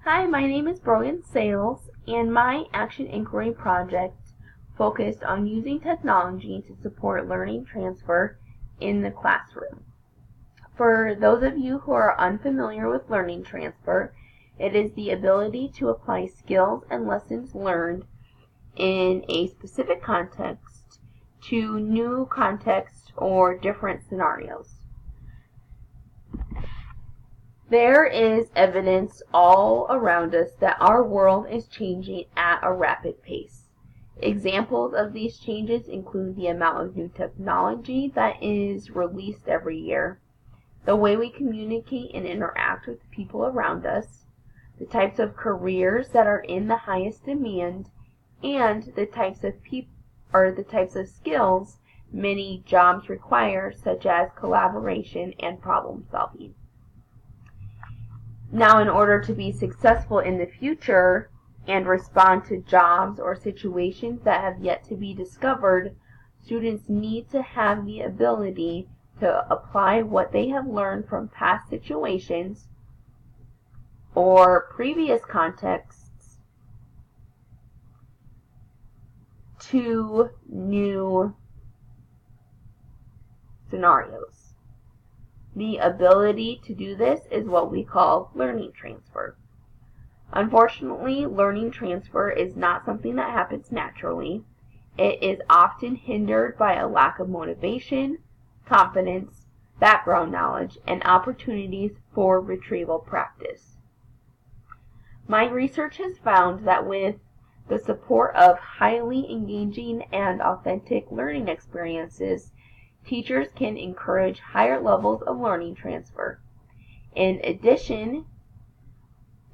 Hi, my name is Brogan Sales, and my Action Inquiry project focused on using technology to support learning transfer in the classroom. For those of you who are unfamiliar with learning transfer, it is the ability to apply skills and lessons learned in a specific context to new contexts or different scenarios. There is evidence all around us that our world is changing at a rapid pace. Examples of these changes include the amount of new technology that is released every year, the way we communicate and interact with the people around us, the types of careers that are in the highest demand, and the types of skills many jobs require, such as collaboration and problem solving. Now, in order to be successful in the future and respond to jobs or situations that have yet to be discovered, students need to have the ability to apply what they have learned from past situations or previous contexts to new scenarios. The ability to do this is what we call learning transfer. Unfortunately, learning transfer is not something that happens naturally. It is often hindered by a lack of motivation, confidence, background knowledge, and opportunities for retrieval practice. My research has found that with the support of highly engaging and authentic learning experiences, teachers can encourage higher levels of learning transfer. In addition,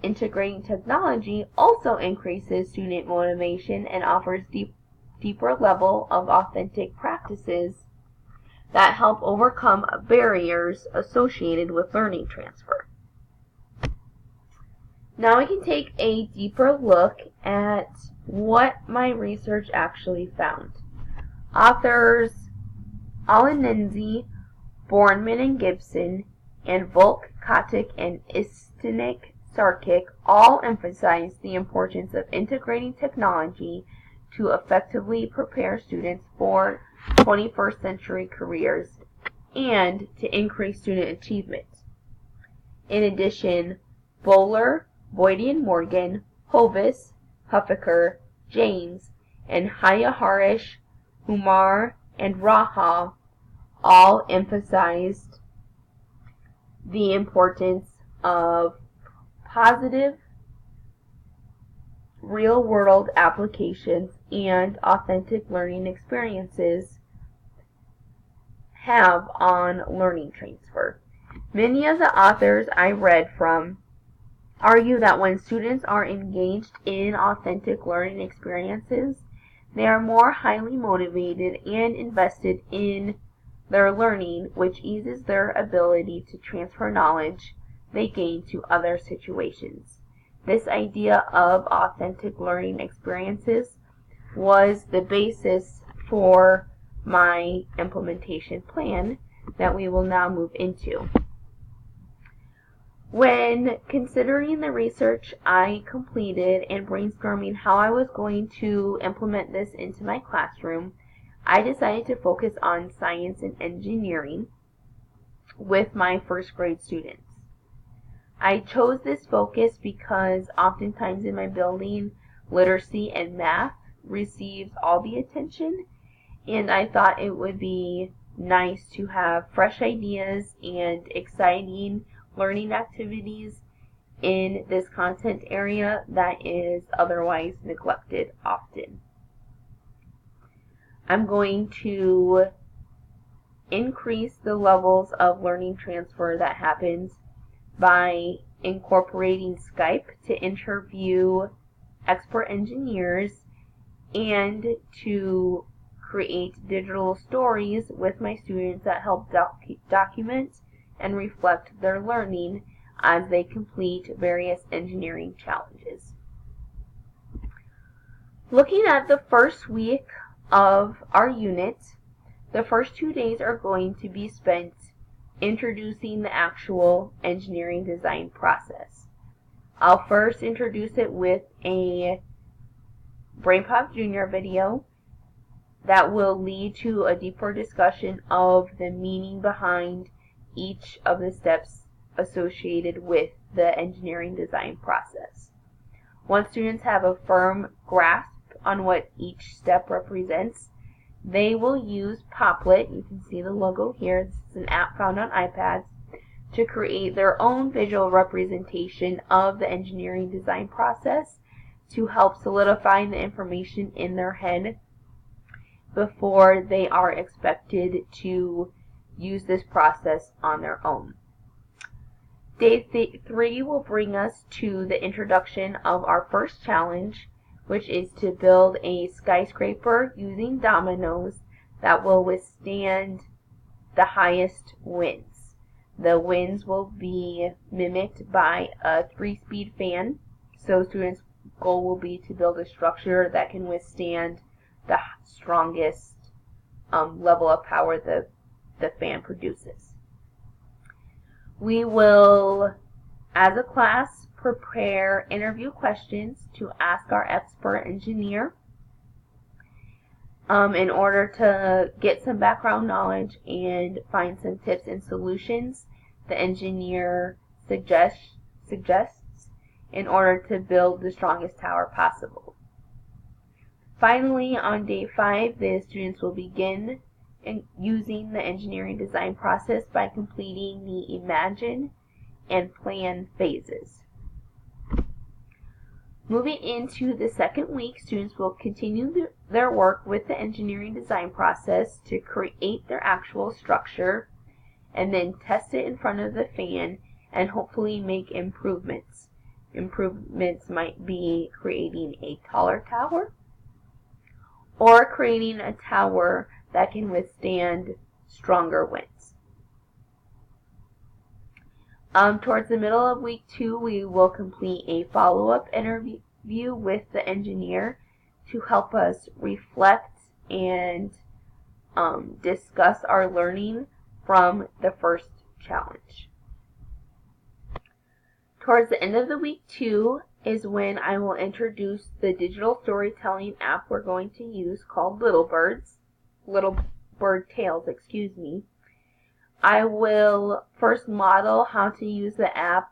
integrating technology also increases student motivation and offers deeper level of authentic practices that help overcome barriers associated with learning transfer. Now we can take a deeper look at what my research actually found. Authors Alinenzi, Bornman and Gibson, and Volk, Kotick, and Istinik-Sarkic all emphasize the importance of integrating technology to effectively prepare students for 21st century careers and to increase student achievement. In addition, Bowler, Boydian Morgan, Hovis, Huffaker, James, and Hayaharish, Umar, and Raha all emphasized the importance of positive real-world applications and authentic learning experiences have on learning transfer. Many of the authors I read from argue that when students are engaged in authentic learning experiences, they are more highly motivated and invested in their learning, which eases their ability to transfer knowledge they gain to other situations. This idea of authentic learning experiences was the basis for my implementation plan that we will now move into. When considering the research I completed and brainstorming how I was going to implement this into my classroom, I decided to focus on science and engineering with my first grade students. I chose this focus because oftentimes in my building, literacy and math receives all the attention, and I thought it would be nice to have fresh ideas and exciting learning activities in this content area that is otherwise neglected often. I'm going to increase the levels of learning transfer that happens by incorporating Skype to interview expert engineers and to create digital stories with my students that help document and reflect their learning as they complete various engineering challenges. Looking at the first week of our unit, the first 2 days are going to be spent introducing the actual engineering design process. I'll first introduce it with a BrainPop Junior video that will lead to a deeper discussion of the meaning behind each of the steps associated with the engineering design process. Once students have a firm grasp on what each step represents, they will use Poplet, you can see the logo here, this is an app found on iPads, to create their own visual representation of the engineering design process to help solidify the information in their head before they are expected to use this process on their own. Day 3 will bring us to the introduction of our first challenge, which is to build a skyscraper using dominoes that will withstand the highest winds. The winds will be mimicked by a 3-speed fan, so students' goal will be to build a structure that can withstand the strongest level of power the fan produces. We will, as a class, prepare interview questions to ask our expert engineer in order to get some background knowledge and find some tips and solutions the engineer suggests in order to build the strongest tower possible. Finally, on day 5, the students will begin using the engineering design process by completing the imagine and plan phases. Moving into the second week, students will continue their work with the engineering design process to create their actual structure and then test it in front of the fan and hopefully make improvements. Improvements might be creating a taller tower or creating a tower that can withstand stronger winds. Towards the middle of week 2, we will complete a follow-up interview with the engineer to help us reflect and discuss our learning from the first challenge. Towards the end of the week 2 is when I will introduce the digital storytelling app we're going to use called Little Bird Tales, excuse me. I will first model how to use the app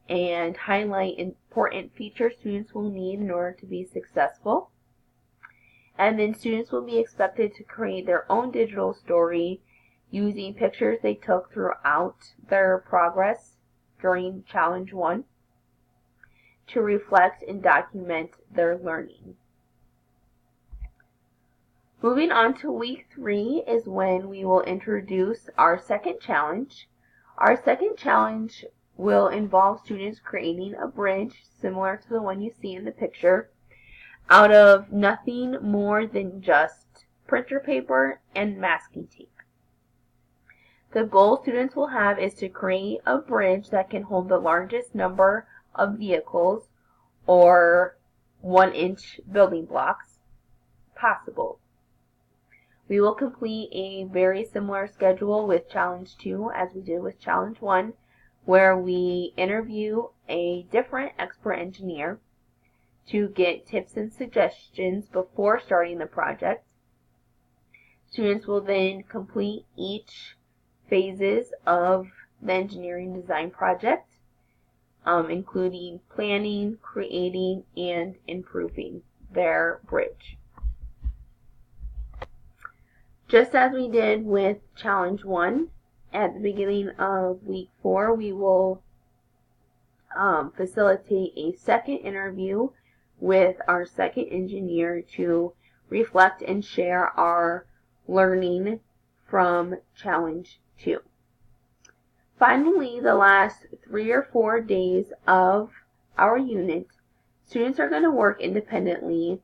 and highlight important features students will need in order to be successful. And then students will be expected to create their own digital story using pictures they took throughout their progress during Challenge 1 to reflect and document their learning. Moving on to week 3 is when we will introduce our second challenge. Our second challenge will involve students creating a bridge similar to the one you see in the picture out of nothing more than just printer paper and masking tape. The goal students will have is to create a bridge that can hold the largest number of vehicles or 1-inch building blocks possible. We will complete a very similar schedule with Challenge 2 as we did with Challenge 1, where we interview a different expert engineer to get tips and suggestions before starting the project. Students will then complete each phases of the engineering design project, including planning, creating, and improving their bridge. Just as we did with Challenge 1, at the beginning of week 4, we will facilitate a second interview with our second engineer to reflect and share our learning from Challenge 2. Finally, the last 3 or 4 days of our unit, students are going to work independently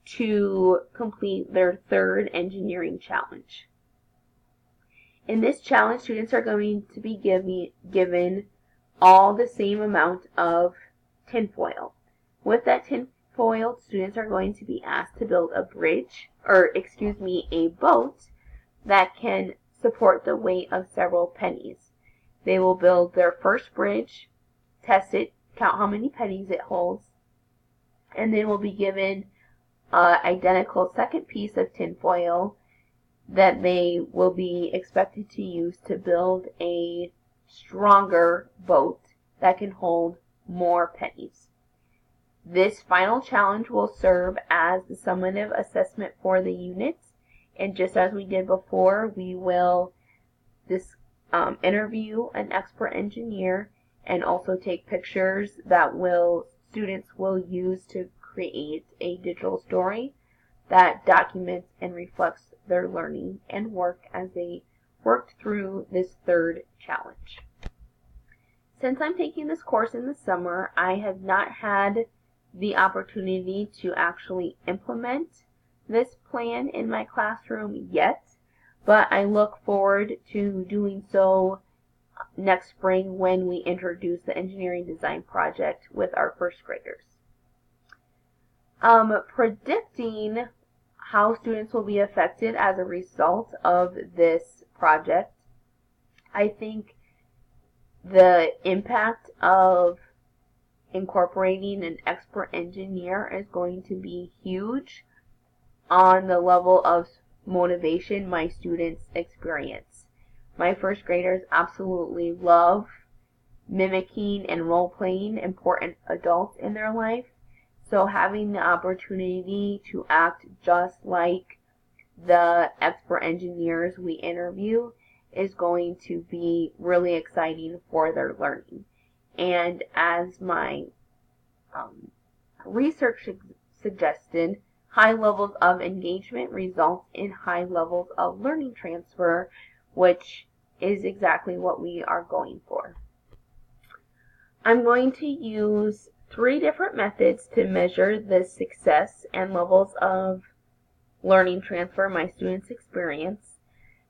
to complete their third engineering challenge. In this challenge, students are going to be given all the same amount of tinfoil. With that tinfoil, students are going to be asked to build a boat that can support the weight of several pennies. They will build their first bridge, test it count how many pennies it holds, and then will be given an identical second piece of tinfoil that they will be expected to use to build a stronger boat that can hold more pennies. This final challenge will serve as the summative assessment for the units, and just as we did before, we will interview an expert engineer and also take pictures that students will use to create a digital story that documents and reflects their learning and work as they worked through this third challenge. Since I'm taking this course in the summer, I have not had the opportunity to actually implement this plan in my classroom yet, but I look forward to doing so next spring when we introduce the engineering design project with our first graders. Predicting how students will be affected as a result of this project, I think the impact of incorporating an expert engineer is going to be huge on the level of motivation my students experience. My first graders absolutely love mimicking and role-playing important adults in their life, so having the opportunity to act just like the expert engineers we interview is going to be really exciting for their learning. And as my research suggested, high levels of engagement result in high levels of learning transfer, which is exactly what we are going for. I'm going to use 3 different methods to measure the success and levels of learning transfer my students experience.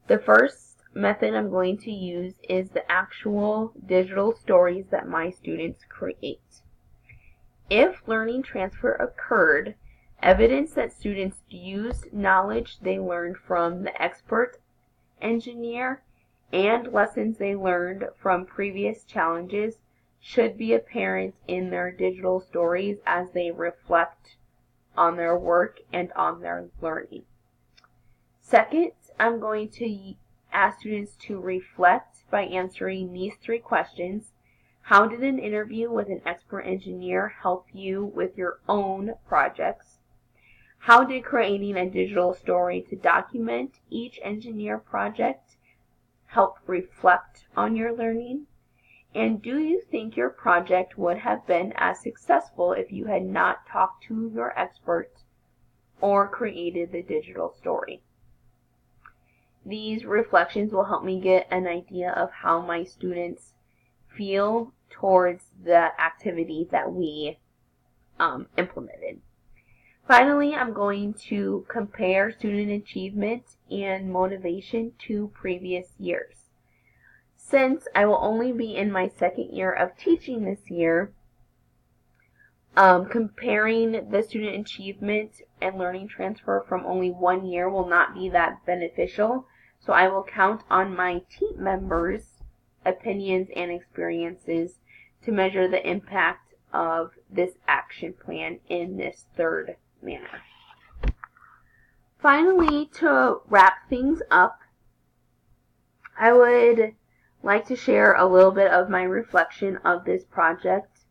The first method I'm going to use is the actual digital stories that my students create. If learning transfer occurred, evidence that students used knowledge they learned from the expert engineer and lessons they learned from previous challenges should be apparent in their digital stories as they reflect on their work and on their learning. Second, I'm going to ask students to reflect by answering these 3 questions. How did an interview with an expert engineer help you with your own projects? How did creating a digital story to document each engineer project help reflect on your learning? And do you think your project would have been as successful if you had not talked to your expert or created the digital story? These reflections will help me get an idea of how my students feel towards the activity that we implemented. Finally, I'm going to compare student achievement and motivation to previous years. Since I will only be in my 2nd year of teaching this year, comparing the student achievement and learning transfer from only 1 year will not be that beneficial, so I will count on my team members' opinions and experiences to measure the impact of this action plan in this 3rd manner. Finally, to wrap things up, I would like to share a little bit of my reflection of this project.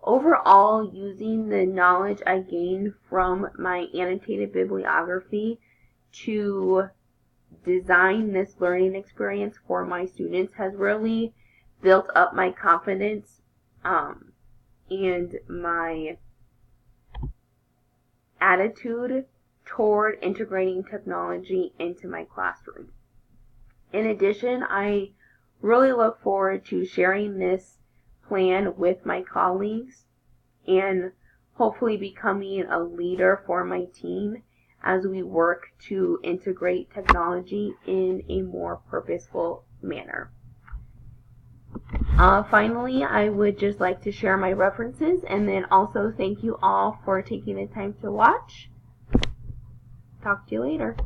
Overall, using the knowledge I gained from my annotated bibliography to design this learning experience for my students has really built up my confidence and my attitude toward integrating technology into my classroom. In addition, I really look forward to sharing this plan with my colleagues and hopefully becoming a leader for my team as we work to integrate technology in a more purposeful manner. Finally, I would just like to share my references and then also thank you all for taking the time to watch. Talk to you later.